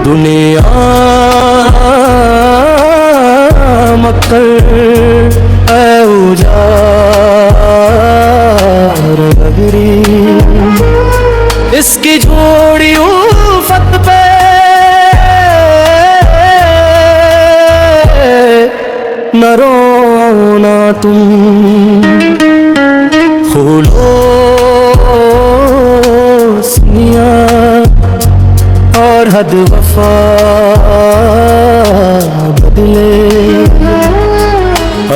दुनिया मक्कर उजार नगरी, इसकी झोड़ी उल्फत पे न रोना तुम। खोलो सिया और हद वफा बदले,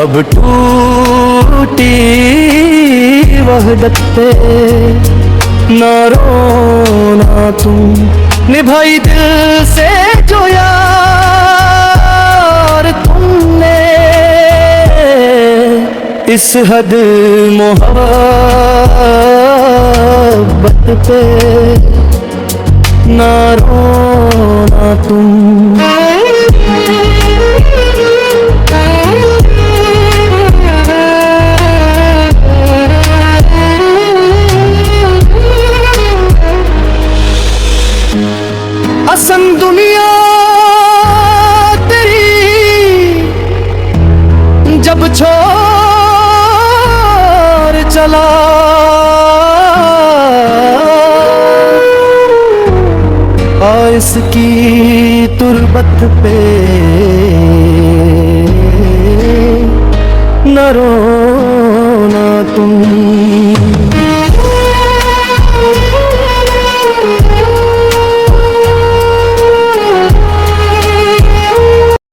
अब टूटी वहदत पे न रोना तुम। निभाई दिल से जो यार तुमने, इस हद मोहब्बत पे न रोना तुम। हसन दुनिया तेरी जब छोड़ चला, इसकी तुरबत पे न रोना तुम।